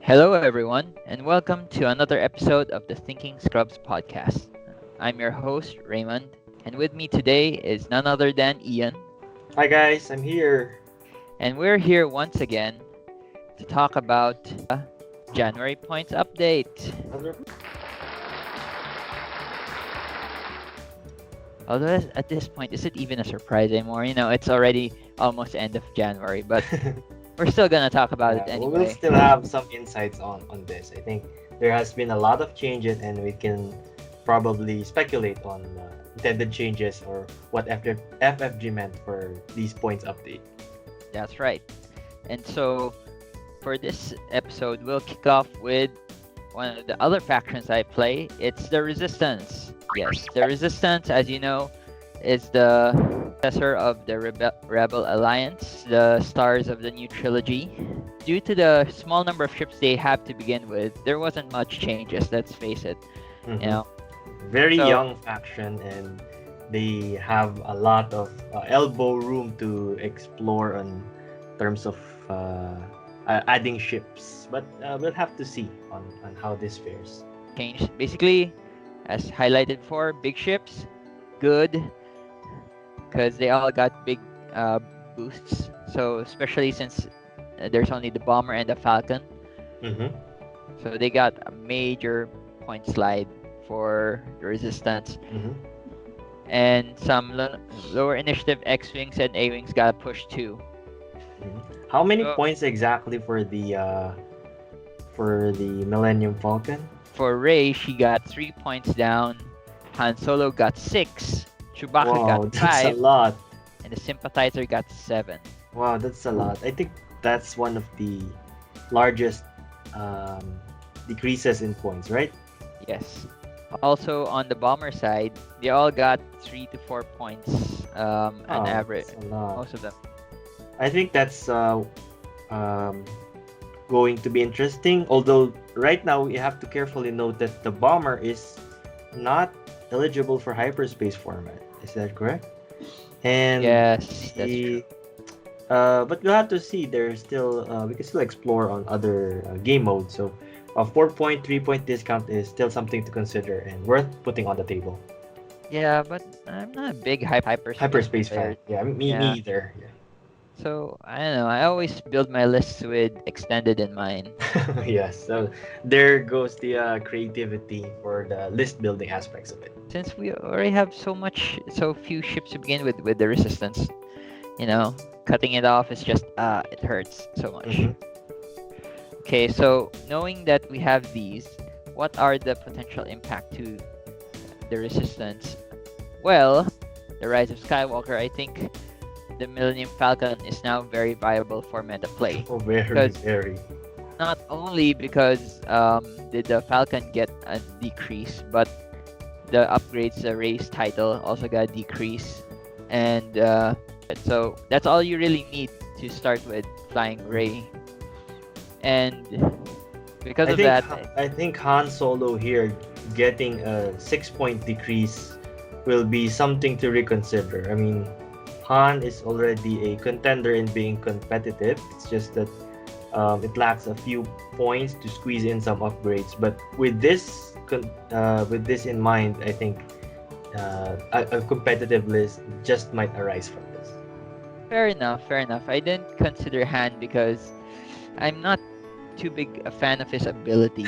Hello, everyone, and welcome to another episode of the Thinking Scrubs podcast. I'm your host, Raymond, and with me today is none other than Ian, Hi guys, I'm here. and we're here once again to talk about January points update. Although at this point, is it even a surprise anymore? It's already almost end of January, but we're still gonna talk about it Yeah, we will anyway. still have some insights on this. I think there has been a lot of changes, and we can probably speculate on intended changes or what FFG meant for these points update. That's right. And so, for this episode, we'll kick off with one of the other factions I play. It's the Resistance. Yes, the Resistance, as you know, is the successor of the Rebel Alliance, the stars of the new trilogy. Due to the small number of ships they have to begin with, there wasn't much changes. Let's face it. Mhm. You know, Very So- young faction, and they have a lot of elbow room to explore on terms of adding ships. But we'll have to see on how this fares. changed basically, as highlighted for big ships, good, because they all got big boosts. So especially since there's only the bomber and the falcon, Mm-hmm. so they got a major point slide for the resistance. Mm-hmm. And some lower initiative X-wings and A-wings got pushed too. How many So- points exactly for the Millennium Falcon? For Rey, she got 3 points down. Han Solo got 6. Chewbacca Wow, got that's 5, a lot. and the sympathizer got 7. Wow, that's a lot. I think that's one of the largest decreases in points, right? Yes. Also, on the bomber side, they all got 3 to 4 points on Oh, average. that's a lot. Most of them. I think that's um, going to be interesting. Although right now we have to carefully note that the bomber is not eligible for hyperspace format. Is that correct? And Yes, that's true. but we'll have to see. There's still we can still explore on other game modes. So a 4-point, 3-point discount is still something to consider and worth putting on the table. Yeah, but I'm not a big Hyperspace player. fan. Yeah, me Yeah. either. So, I don't know. I always build my lists with extended in mind. Yeah. Yes. So there goes the creativity for the list building aspects of it. Since we already have so few ships to begin with the resistance, cutting it off is just, it hurts so much. Mhm. Okay, so knowing that we have these, what are the potential impact to the resistance? Well, the rise of Skywalker, I think the Millennium Falcon is now very viable for meta play. Oh, very, Because- very. Not only because did the Falcon get a decrease, but the upgrades, the race title also got a decrease. And so that's all you really need to start with flying Rey. And because I of think that, I think Han Solo here getting a 6-point decrease will be something to reconsider. I mean, Han is already a contender in being competitive. It's just that it lacks a few points to squeeze in some upgrades. But with this in mind, I think a competitive list just might arise from this. fair enough, fair enough. I didn't consider Han because I'm not too big a fan of his ability.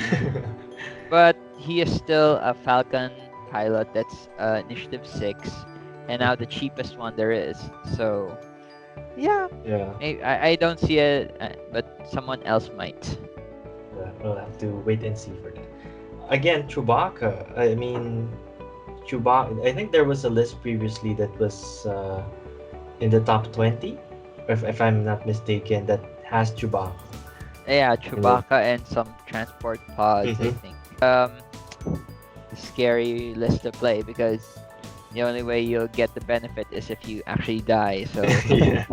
But he is still a Falcon pilot that's initiative 6, and now the cheapest one there is. So, yeah, Yeah, I don't see it, but someone else might. we'll have to wait and see for that. Again, Chewbacca. I mean, Chewbacca. I think there was a list previously that was in the top 20, if I'm not mistaken, that has Chewbacca. Yeah, Chewbacca and some transport pods, I Mhm. think. Scary list to play because the only way you'll get the benefit is if you actually die. So, Yeah.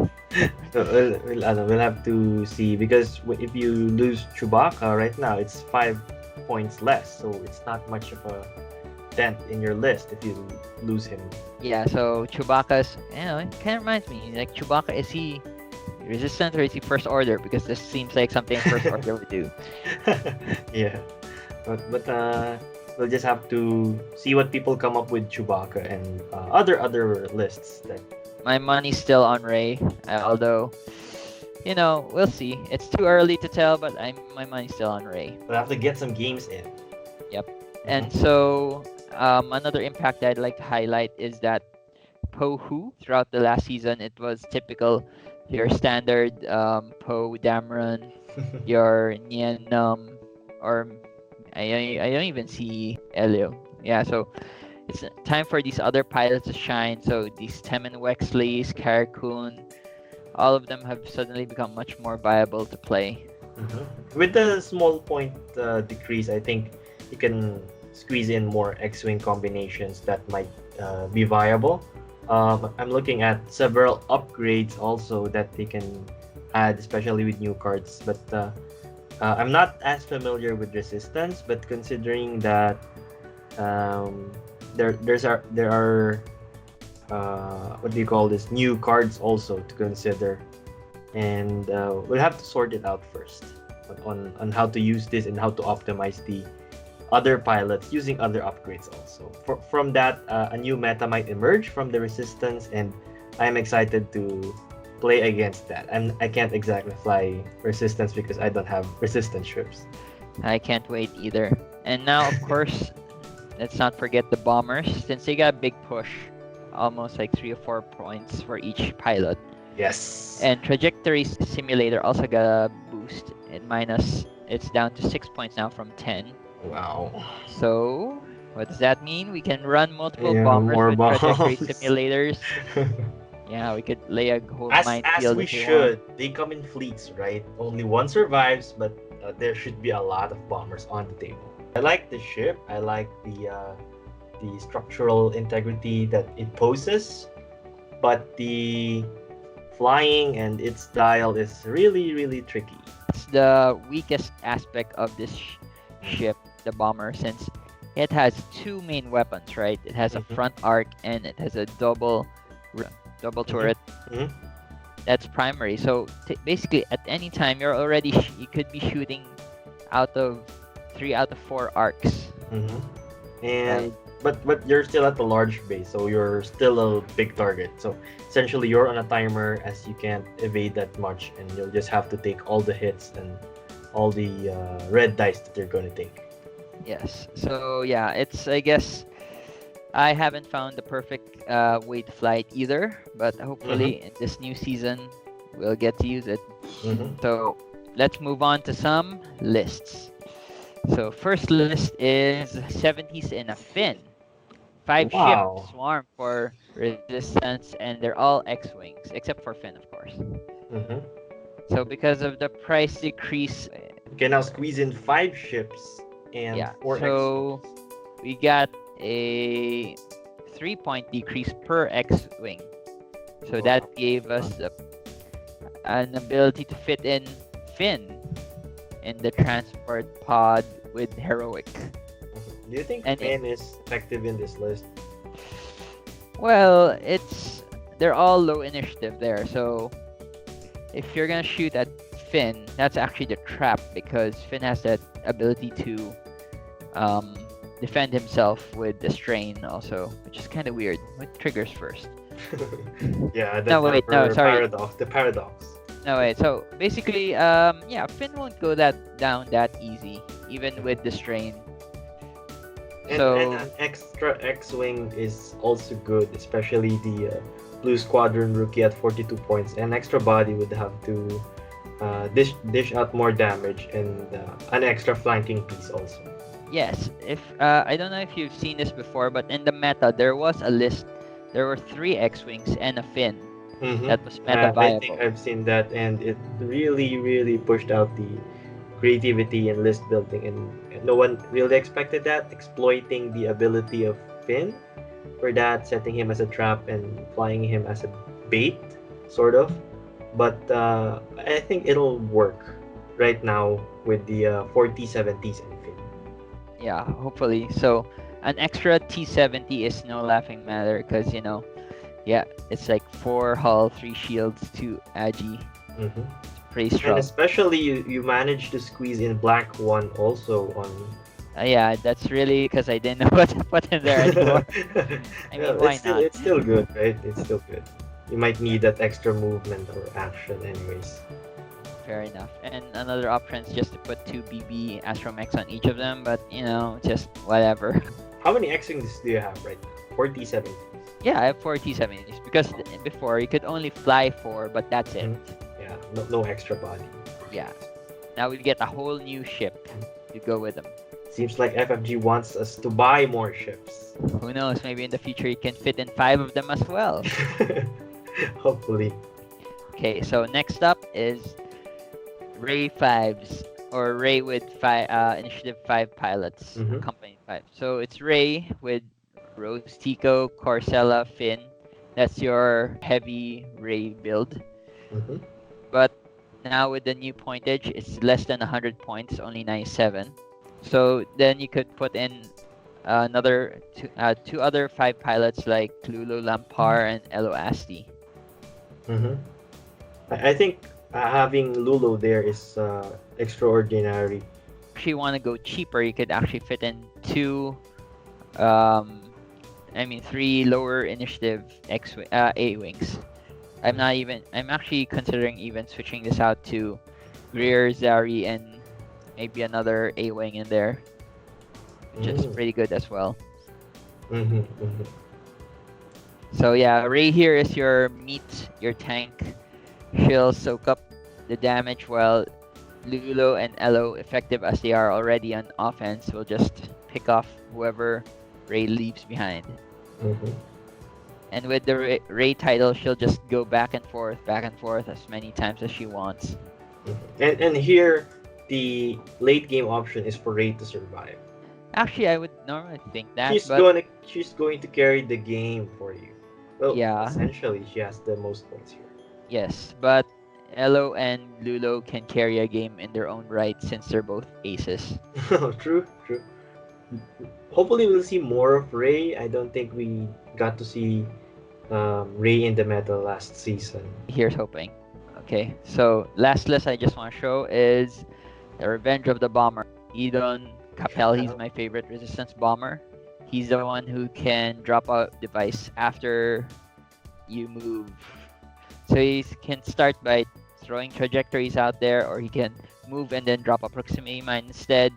So we'll have to see because if you lose Chewbacca right now, it's 5 points less, so it's not much of a dent in your list if you lose him. Yeah, so Chewbacca's, it kind of reminds me, like Chewbacca, is he resistant or is he first order? Because this seems like something first order would do. Yeah, but we'll just have to see what people come up with Chewbacca and other lists. That My money's still on Ray, although, we'll see. It's too early to tell, but my money's still on Ray. we'll have to get some games in. And so, another impact I'd like to highlight is that Poe throughout the last season, it was typical, your standard Poe Dameron, your Nien or I don't even see Elio. Yeah, so it's time for these other pilots to shine. So these Temmin Wexleys, Cara Kun, all of them have suddenly become much more viable to play. With the small point decrease, I think you can squeeze in more X-wing combinations that might be viable. I'm looking at several upgrades also that they can add, especially with new cards. But I'm not as familiar with Resistance, but considering that there are what do you call this, new cards also to consider, and we'll have to sort it out first on how to use this and how to optimize the other pilots using other upgrades also. From that, a new meta might emerge from the Resistance, and I'm excited to play against that. And I can't exactly fly Resistance because I don't have Resistance ships. I can't wait either. And now, of course, let's not forget the bombers, since they got a big push, almost like 3 or 4 points for each pilot. Yes. And Trajectory Simulator also got a boost. It's down to 6 points now from 10. Wow. So, what does that mean? We can run multiple Yeah, bombers more with bombs. trajectory simulators. Yeah, we could lay a whole as minefield we if we should. They come in fleets, right? Only one survives, but there should be a lot of bombers on the table. I like the ship. I like the structural integrity that it poses, but the flying and its style is really, really tricky. It's the weakest aspect of this ship, the bomber, since it has 2 main weapons, right? It has a Mhm. front arc and it has a double turret. Mhm. That's primary. So basically, at any time, you could be shooting out of 3 out of 4 arcs. Mhm. And but you're still at the large base, so you're still a big target. So essentially, you're on a timer, as you can't evade that much, and you'll just have to take all the hits and all the red dice that you're going to take. Yes. So yeah, I guess I haven't found the perfect way to fly it either, but hopefully in this new season we'll get to use it. Mhm. So let's move on to some lists. So first list is 70s in a Finn. 5 Wow. ships swarm for Resistance, and they're all X-wings except for Finn, of course. Mhm. So because of the price decrease, You can now squeeze in 5 ships and yeah. 4 So we got a 3-point decrease per X-wing. So that gave us an ability to fit in Finn in the transport pod with heroic. Do you think And Finn is effective in this list? Well, they're all low initiative there. So if you're gonna shoot at Finn, that's actually the trap, because Finn has that ability to defend himself with the strain also, which is kind of weird. What triggers first? Yeah, the No, wait, no, sorry. paradox. The paradox. No, wait. So basically, yeah, Finn won't go down that easy, even with the strain. And an extra X-wing is also good, especially the Blue Squadron rookie at 42 points. An extra body would have to dish out more damage, and an extra flanking piece also. Yes, if I don't know if you've seen this before, but in the meta there was a list. There were 3 X-wings and a Finn that was meta I viable. think I've seen that, and it really, really pushed out the creativity and list building, and no one really expected that, exploiting the ability of Finn for that, setting him as a trap and flying him as a bait, sort of. But I think it'll work right now with the 40, 70s and Finn. Yeah, hopefully. So An extra T70 is no laughing matter because, yeah, it's like 4 hull, 3 shields, 2 agi. Mm-hmm. Pretty And strong. especially you managed to squeeze in black one also on. Yeah, that's really because I didn't know what to put in there anymore. I Yeah, mean, why not? it's still good, right? It's still good. You might need that extra movement or action, anyways. Fair enough. And another option is just to put 2 BB Astromechs on each of them, but just whatever. How many X-wings do you have right now? 47. Yeah, I have 4 T70s because before you could only fly 4, but that's it. Yeah, no extra body. Yeah. Now we get a whole new ship to go with them. Seems like FFG wants us to buy more ships. Who knows? Maybe in the future you can fit in 5 of them as well. Hopefully. Okay, so next up is Ray 5s or Ray with Initiative 5 pilots, Mhm. Company 5. So it's Ray with Rose Tico, Corcella, Finn. That's your heavy Ray build. Mm-hmm. But now with the new pointage, it's less than 100 points, only 97. So then you could put in two other 5 pilots like Lulu Lampar and Elo Asti. Mm-hmm. I think having Lulu there is extraordinary. If you want to go cheaper, you could actually fit in 3 lower initiative A wings. I'm actually considering even switching this out to Greer, Zari, and maybe another A wing in there, which is pretty good as well. Mm-hmm. Mm-hmm. So yeah, Ray here is your meat, your tank. She'll soak up the damage while Lulu and Elo, effective as they are already on offense, will just pick off whoever Ray leaves behind. Mm-hmm. And with the Ray title, she'll just go back and forth as many times as she wants. Mm-hmm. And here, the late game option is for Ray to survive. Actually, I would normally think that, She's but going to carry the game for you. Well, yeah, essentially, she has the most points here. yes, but Elo and Lulo can carry a game in their own right since they're both aces. True. Hopefully, we'll see more of Ray. I don't think we got to see Ray in the meta last season. Here's hoping. Okay, so last list I just want to show is the Revenge of the Bomber. Edon Capel, he's my favorite resistance bomber. He's the one who can drop a device after you move. So he can start by throwing trajectories out there, or he can move and then drop a proximity mine instead.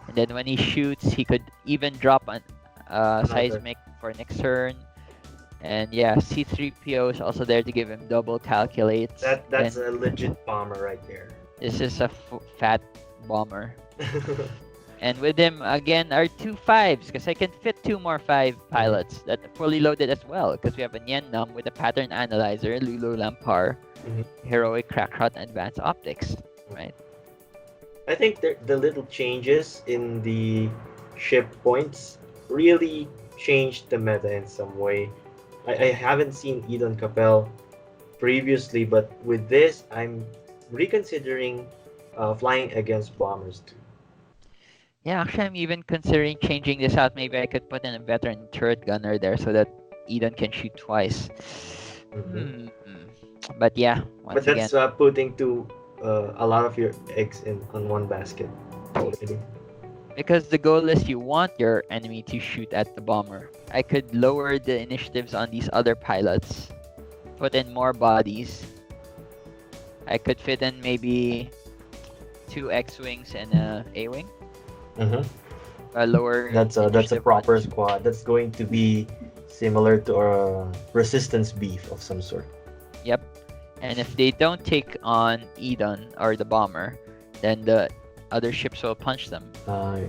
And then when he shoots, he could even drop a seismic for next turn. And yeah, C3PO is also there to give him double calculates. That's a legit bomber right there. This is a fat bomber. And with him again are 2 5s, because I can fit 2 more 5 pilots that are fully loaded as well, because we have a Nien Num with a pattern analyzer, Lulu Lampar, heroic crackshot, and advanced optics, right? I think the little changes in the ship points really changed the meta in some way. I haven't seen Edon Capel previously, but with this, I'm reconsidering flying against bombers too. Yeah, actually, I'm even considering changing this out. Maybe I could put in a veteran turret gunner there so that Edon can shoot twice. But yeah, but that's putting a lot of your eggs on one basket already. Because the goal is you want your enemy to shoot at the bomber. I could lower the initiatives on these other pilots, put in more bodies. I could fit in maybe 2 X-wings and a A-wing. Lower. That's a proper squad. That's going to be similar to a resistance beef of some sort. Yep. And if they don't take on Edon or the bomber, then the other ships will punch them.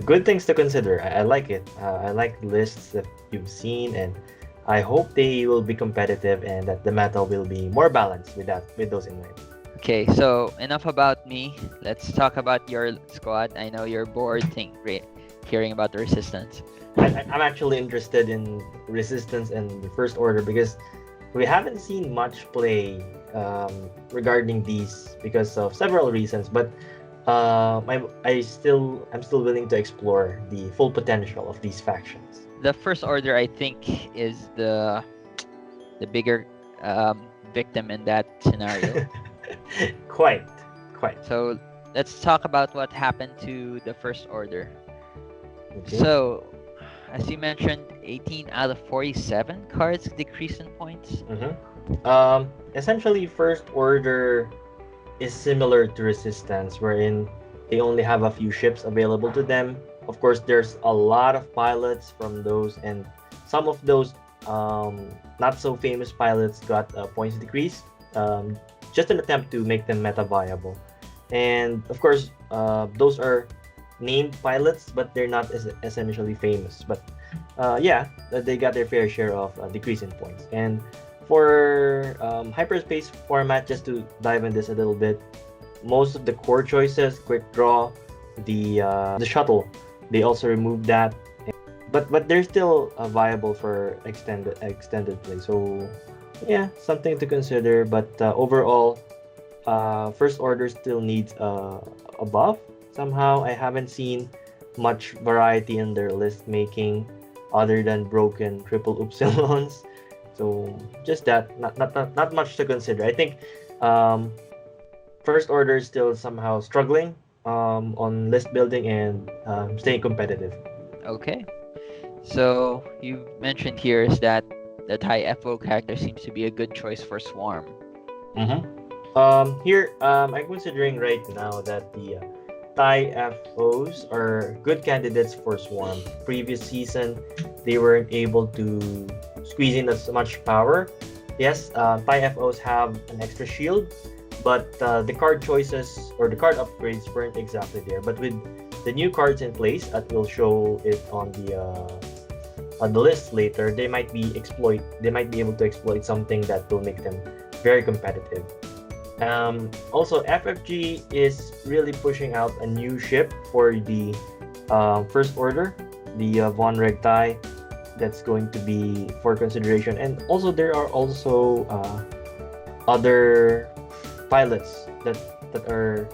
Good things to consider. I like it. I like the lists that you've seen, and I hope they will be competitive and that the meta will be more balanced with those in mind. Okay, so enough about me. Let's talk about your squad. I know you're bored hearing about the Resistance. I'm actually interested in Resistance and the First Order because we haven't seen much play regarding these because of several reasons. But I'm still willing to explore the full potential of these factions. The First Order, I think, is the bigger victim in that scenario. quite, quite. So let's talk about what happened to the First Order. Okay. So, as you mentioned, 18 out of 47 cards decrease in points. Essentially, First Order is similar to Resistance, wherein they only have a few ships available to them. Of course, there's a lot of pilots from those, and some of those not so famous pilots got points decrease, just an attempt to make them meta viable. And of course, those are named pilots, but they're not essentially famous. But yeah, they got their fair share of decrease in points. And for hyperspace format, just to dive in this a little bit, most of the core choices, quick draw, the shuttle, they also removed that. But they're still viable for extended play. So yeah, something to consider. But overall, First Order still needs a buff. Somehow, I haven't seen much variety in their list making, other than broken triple upsilons. So just that, not much to consider. I think First Order is still somehow struggling on list building and staying competitive. Okay. So you mentioned here is that the Thai FO character seems to be a good choice for Swarm. Here, I'm considering right now that the Thai FOs are good candidates for Swarm. Previous season, they weren't able to squeeze in as much power. Yes, Thai FOs have an extra shield, but the card choices or the card upgrades weren't exactly there. But with the new cards in place, that will show it on the list later, they might be able to exploit something that will make them very competitive. Also, FFG is really pushing out a new ship for the First Order, the Von Reg Thai, that's going to be for consideration. And also, there are also other pilots that are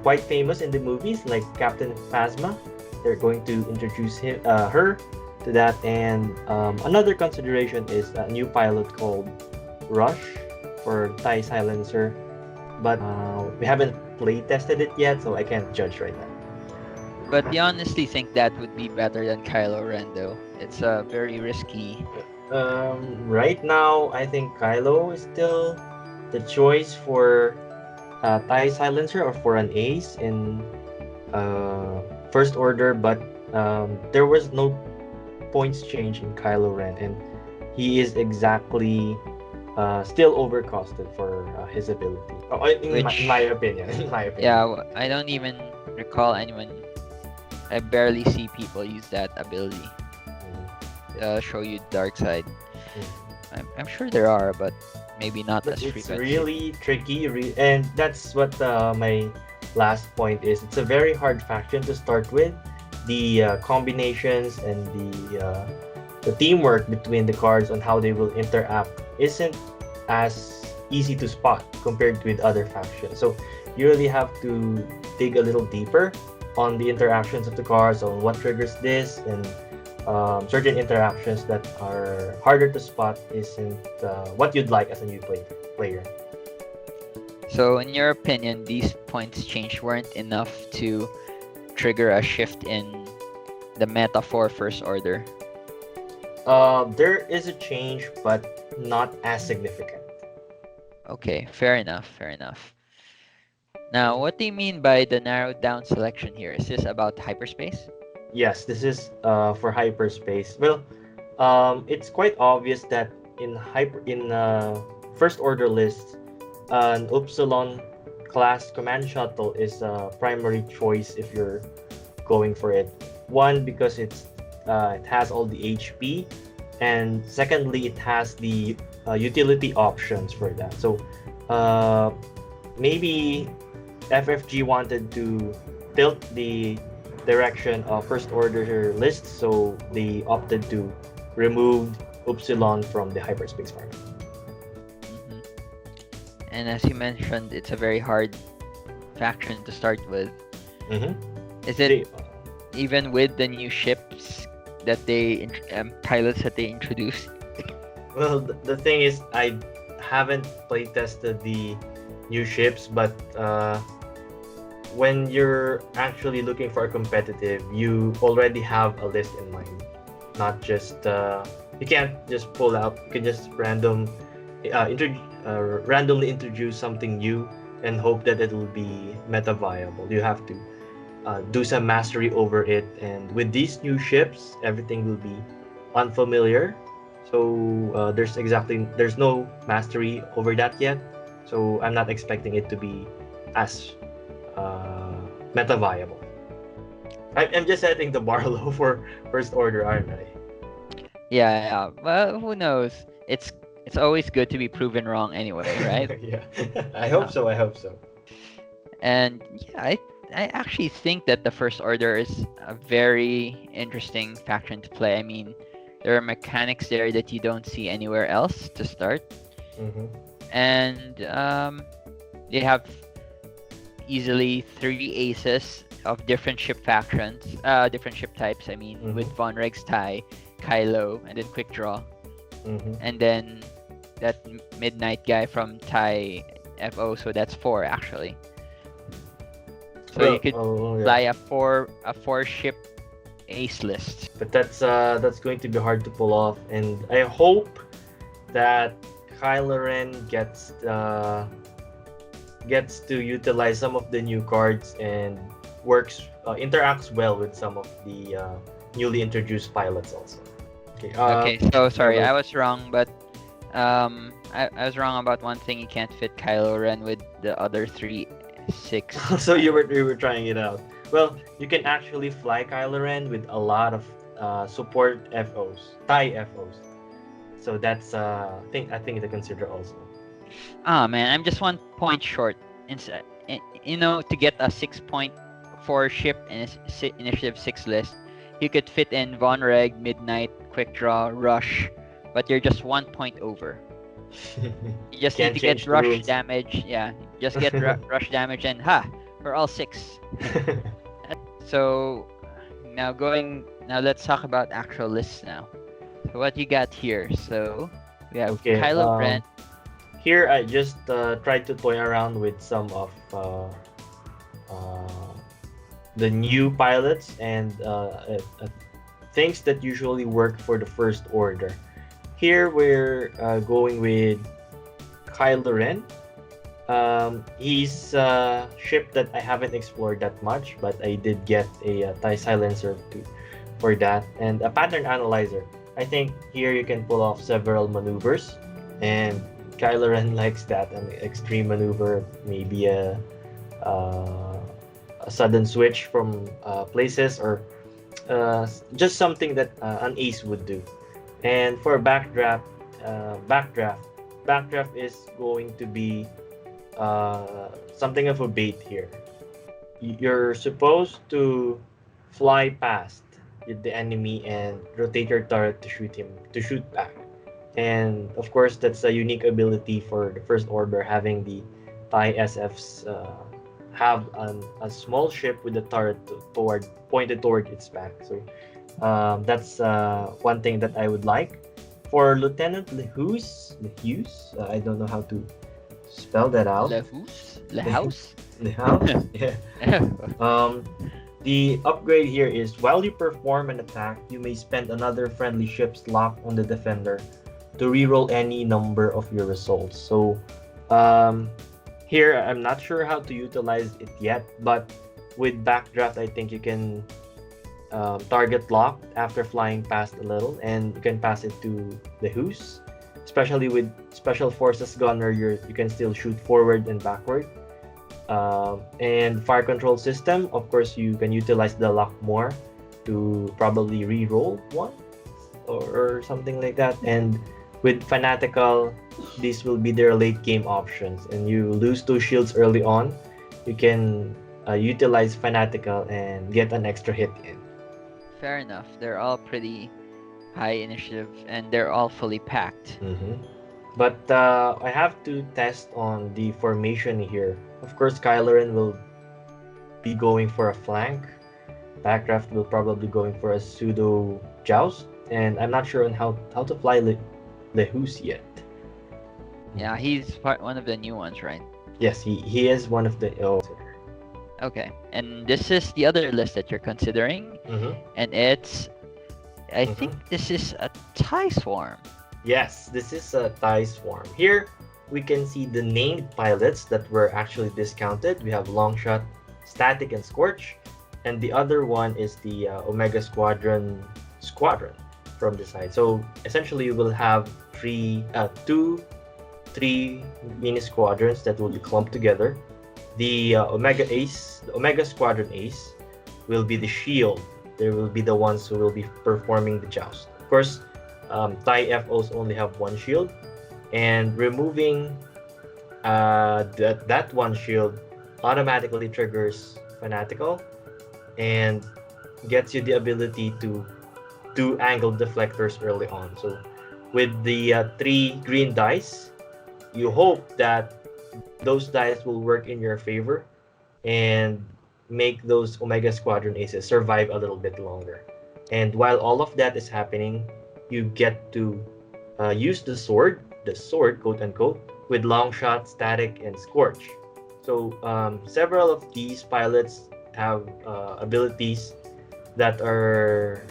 quite famous in the movies, like Captain Phasma. They're going to introduce her to that. And another consideration is a new pilot called Rush for Thai Silencer, but we haven't play tested it yet, so I can't judge right now. But you honestly think that would be better than Kylo Ren, though? It's very risky. Right now, I think Kylo is still the choice for Thai Silencer or for an ace in First Order, but there was no points change in Kylo Ren, and he is exactly still overcosted for his ability. In my opinion. In my opinion. Yeah, I don't even recall anyone. I barely see people use that ability. Show you dark side. I'm sure there are, but maybe not But as it's frequent. really tricky, and that's what my last point is. It's a very hard faction to start with. The combinations and the teamwork between the cards on how they will interact isn't as easy to spot compared with other factions. So you really have to dig a little deeper on the interactions of the cards, on what triggers this, and certain interactions that are harder to spot isn't what you'd like as a new player. So, in your opinion, these points change weren't enough to trigger a shift in the meta for First Order? There is a change, but not as significant. Okay, fair enough, fair enough. Now, what do you mean by the narrowed down selection here? Is this about hyperspace? Yes, this is for hyperspace. Well, it's quite obvious that in First Order lists, an Upsilon class command shuttle is a primary choice if you're going for it. One, because it has all the HP, and secondly, it has the utility options for that. So maybe FFG wanted to tilt the direction of First Order list, so they opted to remove Upsilon from the hyperspace farm. And as you mentioned, it's a very hard faction to start with. Mm-hmm. Is it even with the new ships that pilots that they introduced? Well, the thing is, I haven't play tested the new ships, but when you're actually looking for a competitive, you already have a list in mind. Not just you can't just pull out. You can just randomly introduce something new and hope that it will be meta viable. You have to do some mastery over it, and with these new ships, everything will be unfamiliar. So there's no mastery over that yet. So I'm not expecting it to be as meta viable. I'm just setting the bar low for first order, aren't I? Yeah. Well, who knows? It's always good to be proven wrong anyway, right? Yeah, I hope so. I hope so. And yeah, I actually think that the First Order is a very interesting faction to play. I mean, there are mechanics there that you don't see anywhere else to start, Mm-hmm. and they have easily 3 aces of different ship factions, different ship types. I mean, Mhm. with Von Reg's tie, Kylo, and then Quick Draw, Mm-hmm. and then that Midnight guy from Thai FO. So that's 4 actually. So you could yeah. fly a four ship ace list. But that's going to be hard to pull off, and I hope that Kylo Ren gets to utilize some of the new cards and interacts well with some of the newly introduced pilots also. Okay. Okay, so sorry, yeah, I was wrong, but I was wrong about one thing. You can't fit Kylo Ren with the other 6. so you were trying it out. Well, you can actually fly Kylo Ren with a lot of support FOs, Thai FOs. So that's I think to consider also. Ah man, I'm just 1 point short. To get a 6.4 ship in initiative 6 list, you could fit in Von Reg, Midnight, Quick Draw, Rush, but you're just 1 point over. You just Can't need to get change the rush rules. damage. Yeah, just get rush damage, and we're all 6. So now let's talk about actual lists now. So what you got here? So we have Okay. Kylo Ren. Here I just tried to toy around with some of the new pilots and things that usually work for the first order. Here we're going with Kylo Ren. He's a ship that I haven't explored that much, but I did get a TIE silencer for that, and a pattern analyzer. I think here you can pull off several maneuvers, and Kylo Ren likes that. An extreme maneuver, maybe a sudden switch from places, or just something that an ace would do. And for backdraft is going to be something of a bait here. You're supposed to fly past the enemy and rotate your turret to shoot back. And of course, that's a unique ability for the First Order, having the TIE SFs have a small ship with a turret pointed toward its back. So that's one thing that I would like. For Lieutenant Lehus, I don't know how to spell that out. Lehouse? Lehus, yeah. The upgrade here is while you perform an attack, you may spend another friendly ship's lock on the defender to reroll any number of your results. So here I'm not sure how to utilize it yet, but with backdraft I think you can target lock after flying past a little, and you can pass it to the Hus. Especially with Special Forces Gunner, you can still shoot forward and backward. And fire control system, of course, you can utilize the lock more to probably re-roll one or something like that. And with Fanatical, these will be their late game options. And you lose 2 shields early on, you can utilize Fanatical and get an extra hit in. Fair enough. They're all pretty high initiative, and they're all fully packed. Mm-hmm. But I have to test on the formation here. Of course, Kylo Ren will be going for a flank. Backdraft will probably going for a pseudo joust, and I'm not sure on how to fly Lehus yet. Yeah, one of the new ones, right? Yes, he is one of the Okay, and this is the other list that you're considering, Mm-hmm. and I think Mm-hmm. this is a TIE Swarm. Yes, this is a TIE Swarm. Here we can see the named pilots that were actually discounted. We have Longshot, Static, and Scorch, and the other one is the Omega Squadron from the side. So essentially, you will have three mini squadrons that will be clumped together. The Omega Squadron Ace, will be the shield. They will be the ones who will be performing the joust. Of course, TIE FOs only have one shield, and removing that one shield automatically triggers Fanatical and gets you the ability to do angle deflectors early on. So with the three green dice, you hope that those dice will work in your favor and make those Omega Squadron Aces survive a little bit longer. And while all of that is happening, you get to use the sword, quote unquote, with Longshot, Static, and Scorch. So several of these pilots have abilities that are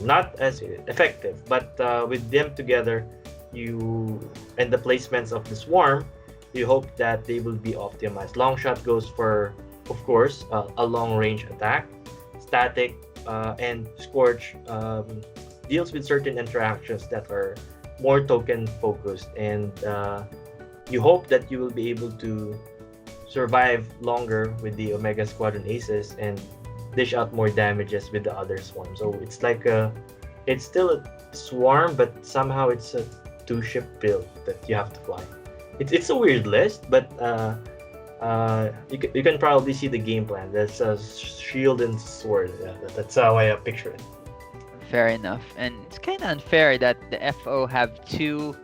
not as effective, but with them together, you and the placements of the swarm, you hope that they will be optimized. Longshot goes for, of course, a long range attack. Static and Scorch deals with certain interactions that are more token focused, and you hope that you will be able to survive longer with the Omega Squadron Aces and dish out more damages with the other swarm. So it's still a swarm, but somehow it's a two-ship build that you have to fly. It's a weird list, but you can probably see the game plan. That's a shield and sword. Yeah, that's how I picture it. Fair enough. And it's kind of unfair that the FO have two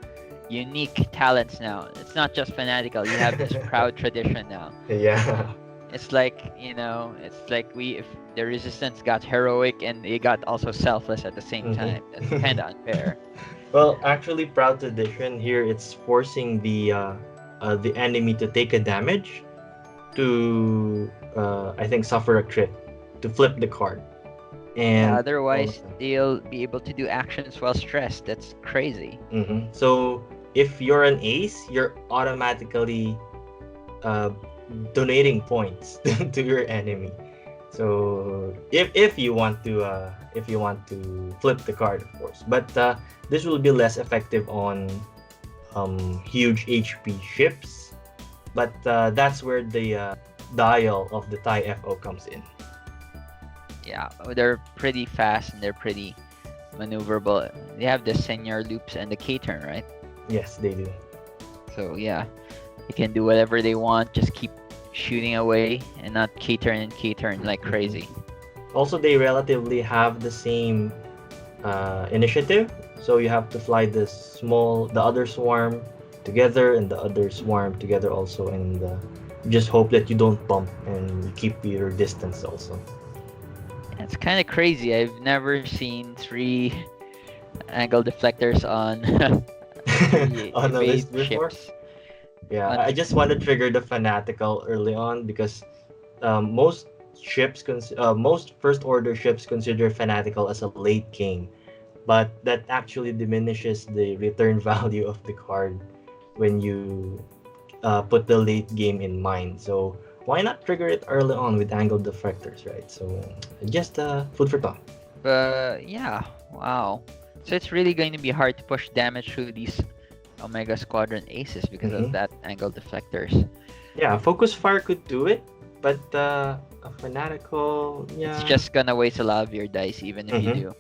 unique talents now. It's not just fanatical. You have this proud tradition now. Yeah. It's like, it's like if the resistance got heroic and they got also selfless at the same time. That's kind of unfair. Well, actually, proud tradition here, it's forcing the enemy to take a damage to I think suffer a crit to flip the card. And Yeah, otherwise they'll be able to do actions while stressed. That's crazy. So if you're an ace, you're automatically donating points to your enemy. So if you want to flip the card, of course, but this will be less effective on huge HP ships. But that's where the dial of the TIE FO comes in. Yeah, they're pretty fast and they're pretty maneuverable. They have the senior loops and the K-turn, right? Yes, they do. So yeah, they can do whatever they want. Just keep shooting away and not K-turn and K-turn like crazy. Also, they relatively have the same initiative, so you have to fly the other swarm together and the other swarm together also, and just hope that you don't bump and you keep your distance also. It's kind of crazy. I've never seen 3 angle deflectors on On the list before. ships. Yeah, I just want to trigger the fanatical early on because most most first order ships consider fanatical as a late game, but that actually diminishes the return value of the card when you put the late game in mind. So why not trigger it early on with angle deflectors, right? So just food for thought. But yeah, wow. So it's really going to be hard to push damage through these Omega Squadron Aces because of that angle deflectors. Yeah, focus fire could do it, but a fanatical, yeah. It's just gonna waste a lot of your dice even if you do.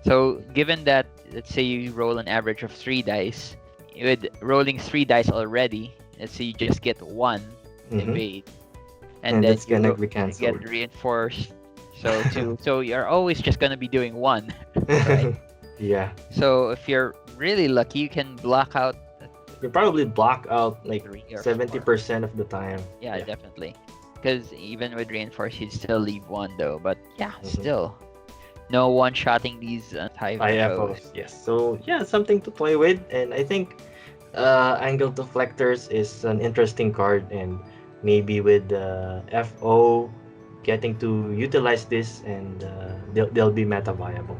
So given that, let's say you roll an average of 3 dice, with rolling 3 dice already, let's say you just get 1 evade, and then that's gonna be canceled. Get reinforced. So you're always just gonna be doing 1, right? Yeah. So if you're really lucky, you can block out. You probably block out like 3 or 70% of the time. Yeah, definitely. because even with reinforce, you'd still leave one though. But yeah, Mhm. still no one-shotting these TIE foes. IFOs, yes. So yeah, something to play with, and I think Angle Deflectors is an interesting card, and maybe with FO getting to utilize this, and they'll be meta viable.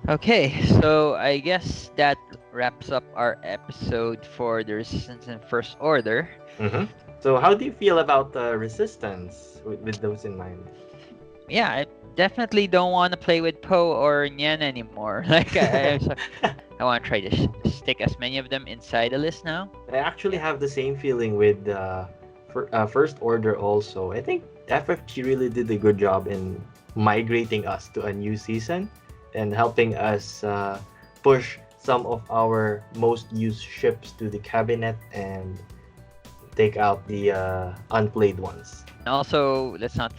Okay, so I guess that wraps up our episode for the Resistance and First Order. Mm-hmm. So how do you feel about Resistance with those in mind? Yeah, I definitely don't want to play with Poe or Nyan anymore. Like I want to try to stick as many of them inside the list now. I actually have the same feeling with First Order also. I think FFG really did a good job in migrating us to a new season and helping us push some of our most used ships to the cabinet and take out the unplayed ones. And also, let's not,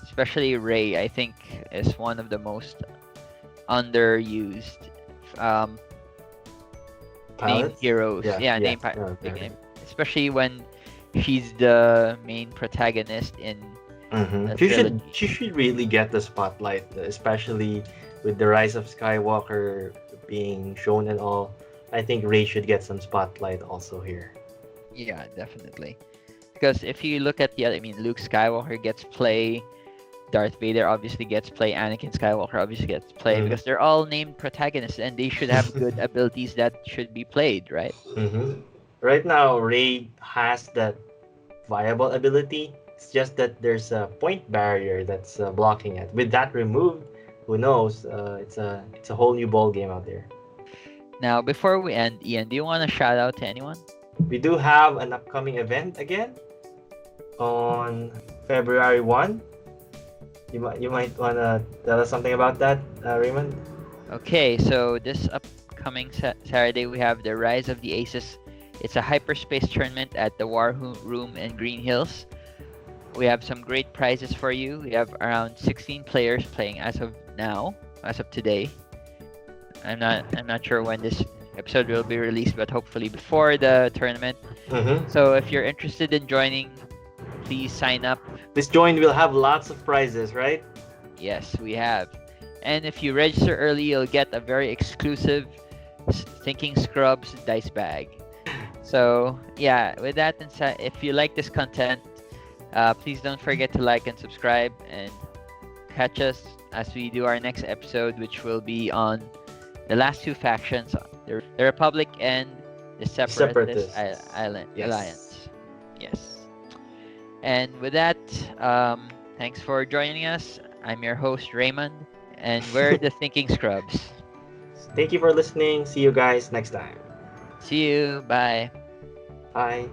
especially Ray, I think is one of the most underused named Palettes? heroes. Yeah, Yeah. name especially when she's the main protagonist in a trilogy. She should really get the spotlight, especially with the rise of Skywalker being shown and all. I think Rey should get some spotlight also here. Yeah, definitely. Because if you look at the other, I mean, Luke Skywalker gets play, Darth Vader obviously gets play, Anakin Skywalker obviously gets play, Mhm. because they're all named protagonists and they should have good abilities that should be played, right? Right now, Rey has that viable ability. It's just that there's a point barrier that's blocking it. With that removed, who knows? It's a whole new ball game out there. Now, before we end, Ian, do you want to shout out to anyone? We do have an upcoming event again on February 1. You might wanna tell us something about that, Raymond. Okay, so this upcoming Saturday we have the Rise of the Aces. It's a hyperspace tournament at the War Room in Green Hills. We have some great prizes for you. We have around 16 players playing as of now, as of today. I'm not sure when this episode will be released, but hopefully before the tournament. So if you're interested in joining, please sign up. This join will have lots of prizes, right? Yes, we have. And if you register early, you'll get a very exclusive Thinking Scrubs dice bag. So yeah, with that inside, if you like this content, please don't forget to like and subscribe and catch us as we do our next episode, which will be on the last two factions, the Republic and the Separatist Alliance. Yes. And with that, thanks for joining us. I'm your host, Raymond, and we're the Thinking Scrubs. Thank you for listening. See you guys next time. See you. Bye. Bye.